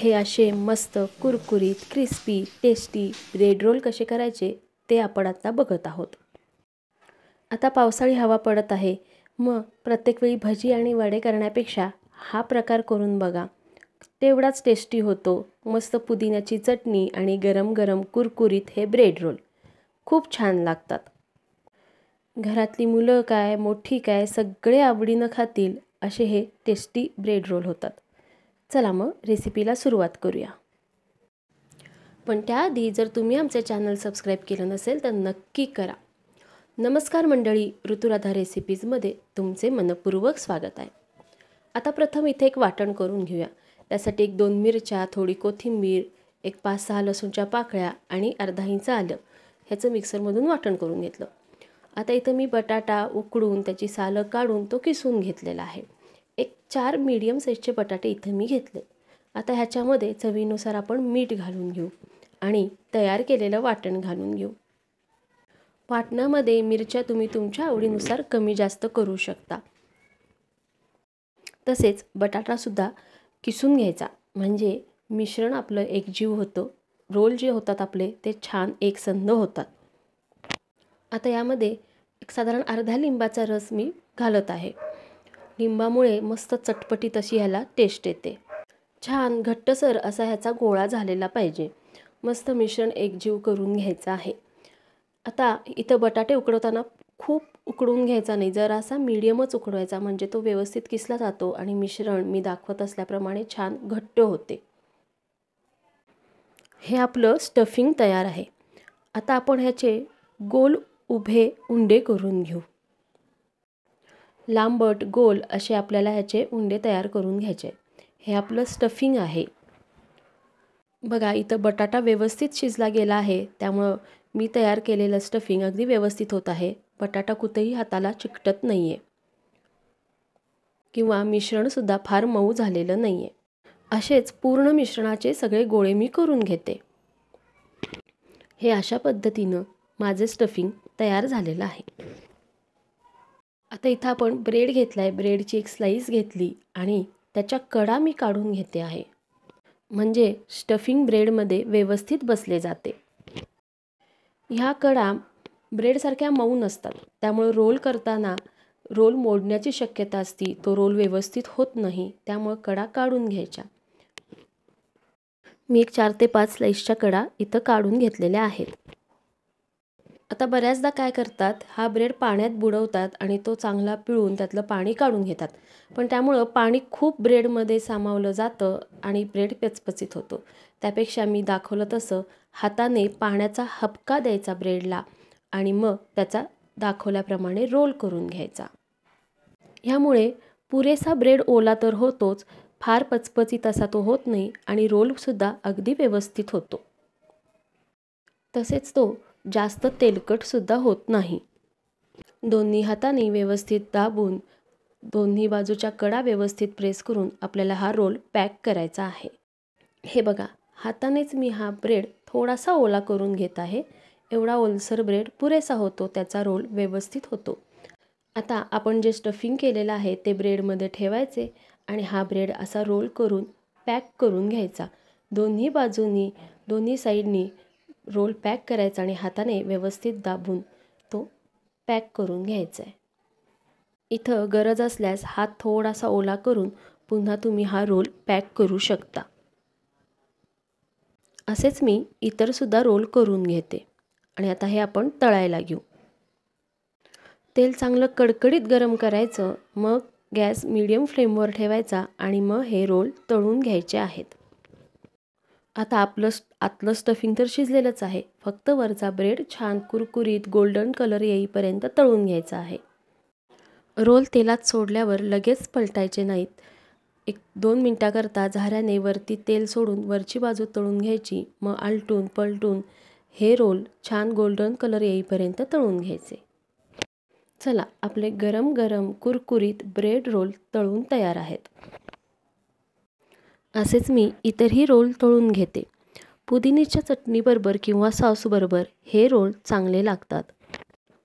हे असे मस्त कुरकुरीत क्रिस्पी टेस्टी ब्रेड रोल कसे करायचे ते आपण आता बघत आहोत। आता पावसाळी हवा पडत आहे, मग प्रत्येक वेळी भजी आणि वडे करण्यापेक्षा हा प्रकार करून बघा, तेवढाच टेस्टी होतो। मस्त पुदिन्याची चटणी आणि गरम गरम कुरकुरीत हे ब्रेड रोल खूप छान लागतात। घरातली मुलं काय मोठी काय सगळे आवडीनं खातील असे हे टेस्टी ब्रेड रोल होतात। चला मग रेसिपीला सुरुवात करूया। पण त्याआधी जर तुम्ही आमचे चॅनल सबस्क्राइब केलं नसेल तर नक्की करा। नमस्कार मंडळी, ऋतुराधा रेसिपीजमध्ये तुमचे मनपूर्वक स्वागत आहे। आता प्रथम इथे एक वाटण करून घेऊया। त्यासाठी 1-2 मिरच्या, थोडी कोथिंबीर, 5-6 लसूणच्या पाकळ्या आणि अर्धा इंच आलं ह्याचं मिक्सरमधून वाटण करून घेतलं। आता इथं मी बटाटा उकडून त्याची सालं काढून तो किसून घेतलेला आहे। 4 मीडियम साईजचे बटाटे इथं मी घेतले। आता ह्याच्यामध्ये चवीनुसार आपण मीठ घालून घेऊ आणि तयार केलेलं वाटण घालून घेऊ। वाटणामध्ये मिरच्या तुम्ही तुमच्या आवडीनुसार कमी जास्त करू शकता। तसेच बटाटा सुद्धा किसून घ्यायचा, म्हणजे मिश्रण आपलं एकजीव होतं। रोल जे होतात आपले ते छान एकसंध होतात। आता यामध्ये साधारण अर्धा लिंबाचा रस मी घालत आहे। लिंबामुळे मस्त चटपटीत अशी ह्याला टेस्ट येते। छान घट्टसर असा ह्याचा गोळा झालेला पाहिजे। मस्त मिश्रण एकजीव करून घ्यायचं आहे। आता इथं बटाटे उकडवताना खूप उकडून घ्यायचा नाही, जरासा मीडियमच उकडवायचा, म्हणजे तो व्यवस्थित किसला जातो आणि मिश्रण मी दाखवत असल्याप्रमाणे छान घट्ट होते। हे आपलं स्टफिंग तयार आहे। आता आपण ह्याचे गोल उभे उंडे करून घेऊ। लांबट गोल असे आपल्याला ह्याचे उंडे तयार करून घ्यायचे। हे आपलं स्टफिंग आहे। बघा इथं बटाटा व्यवस्थित शिजला गेला आहे, त्यामुळे मी तयार केलेलं स्टफिंग अगदी व्यवस्थित होत आहे। बटाटा कुठेही हाताला चिकटत नाहीये किंवा मिश्रण सुद्धा फार मऊ झालेलं नाहीये। असेच पूर्ण मिश्रणाचे सगळे गोळे मी करून घेते। हे अशा पद्धतीनं माझे स्टफिंग तयार झालेलं आहे। आता इथं आपण ब्रेड घेतलाय, ब्रेडची एक स्लाइस घेतली आणि त्याच्या कडा मी काढून घेते आहे, म्हणजे स्टफिंग ब्रेडमध्ये व्यवस्थित बसले जाते। ह्या कडा ब्रेडसारख्या मऊ नसतात, त्यामुळे रोल करताना रोल मोडण्याची शक्यता असते, तो रोल व्यवस्थित होत नाही, त्यामुळे कडा काढून घ्यायच्या। मी 4 ते 5 स्लाइसच्या कडा इथं काढून घेतलेल्या आहेत। आता बऱ्याचदा काय करतात, हा ब्रेड पाण्यात बुडवतात आणि तो चांगला पिळून त्यातलं पाणी काढून घेतात, पण त्यामुळं पाणी खूप ब्रेडमध्ये सामावलं जातं आणि ब्रेड पचपचित होतो। त्यापेक्षा मी दाखवलं तसं हाताने पाण्याचा हबका द्यायचा ब्रेडला आणि मग त्याचा दाखवल्याप्रमाणे रोल करून घ्यायचा। ह्यामुळे पुरेसा ब्रेड ओला तर होतोच, फार पचपचित असा तो होत नाही आणि रोलसुद्धा अगदी व्यवस्थित होतो। तसेच तो जास्त तेलकट सुद्धा होत नाही। दोन्ही हाताने व्यवस्थित दाबून दोन्ही बाजूच्या कडा व्यवस्थित प्रेस करून आपल्याला हा रोल पॅक करायचा आहे। हे बघा, हातानेच मी हा ब्रेड थोडासा ओला करून घेत आहे। एवढा ओलसर ब्रेड पुरेसा होतो, त्याचा रोल व्यवस्थित होतो। आता आपण जे स्टफिंग केलेलं आहे ते ब्रेडमध्ये ठेवायचे आणि हा ब्रेड असा रोल करून पॅक करून घ्यायचा। दोन्ही बाजूंनी दोन्ही साईडनी रोल पॅक करायचा आणि हाताने व्यवस्थित दाबून तो पॅक करून घ्यायचा आहे। इथं गरज असल्यास हात थोडासा ओला करून पुन्हा तुम्ही हा रोल पॅक करू शकता। असेच मी इतर सुद्धा रोल करून घेते आणि आता हे आपण तळायला घेऊ। तेल चांगलं कडकडीत गरम करायचं, मग गॅस मीडियम फ्लेमवर ठेवायचा आणि मग हे रोल तळून घ्यायचे आहेत। आता आपलं आतलं स्टफिंग तर शिजलेलंच आहे, फक्त वरचा ब्रेड छान कुरकुरीत गोल्डन कलर येईपर्यंत तळून घ्यायचा आहे। रोल तेलात सोडल्यावर लगेच पलटायचे नाहीत। 1-2 मिनिटाकरता झाऱ्याने वरती तेल सोडून वरची बाजू तळून घ्यायची, मग आलटून पलटून हे रोल छान गोल्डन कलर येईपर्यंत तळून घ्यायचे। चला, आपले गरम गरम कुरकुरीत ब्रेड रोल तळून तयार आहेत। असेच मी इतरही रोल तळून घेते। पुदिन्याच्या चटणीबरोबर किंवा सॉसबरोबर हे रोल चांगले लागतात।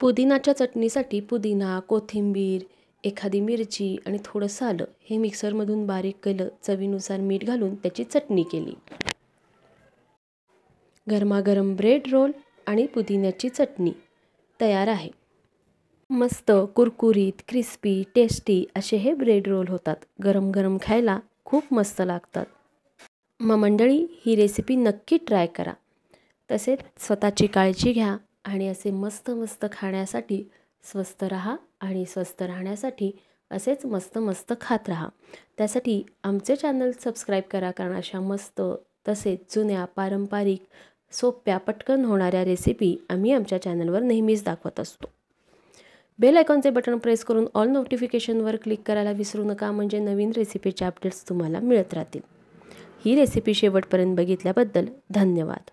पुदिनाच्या चटणीसाठी पुदिना, कोथिंबीर, एखादी मिरची आणि थोडंसं आलं हे मिक्सरमधून बारीक केलं, चवीनुसार मीठ घालून त्याची चटणी केली. गरमागरम ब्रेड रोल आणि पुदिन्याची चटणी तयार आहे. मस्त कुरकुरीत, क्रिस्पी, टेस्टी असे हे ब्रेड रोल होतात. गरम गरम खायला खूप मस्त लागतात. मग मंडळी, ही रेसिपी नक्की ट्राय करा. तसेच स्वतःची काळजी घ्या आणि असे मस्त मस्त खाण्यासाठी स्वस्थ राहा आणि स्वस्थ राहण्यासाठी असेच मस्त मस्त खात राहा. त्यासाठी आमचे चॅनल सबस्क्राईब करा, कारण अशा मस्त तसेच जुन्या पारंपरिक सोप्या पटकन होणाऱ्या रेसिपी आम्ही आमच्या चॅनलवर नेहमीच दाखवत असतो. बेल आयकॉनचे बटन प्रेस करून ऑल नोटिफिकेशनवर क्लिक करायला विसरू नका, म्हणजे नवीन रेसिपीचे अपडेट्स तुम्हाला मिळत राहतील. ही रेसिपी शेवटपर्यंत बघितल्याबद्दल धन्यवाद.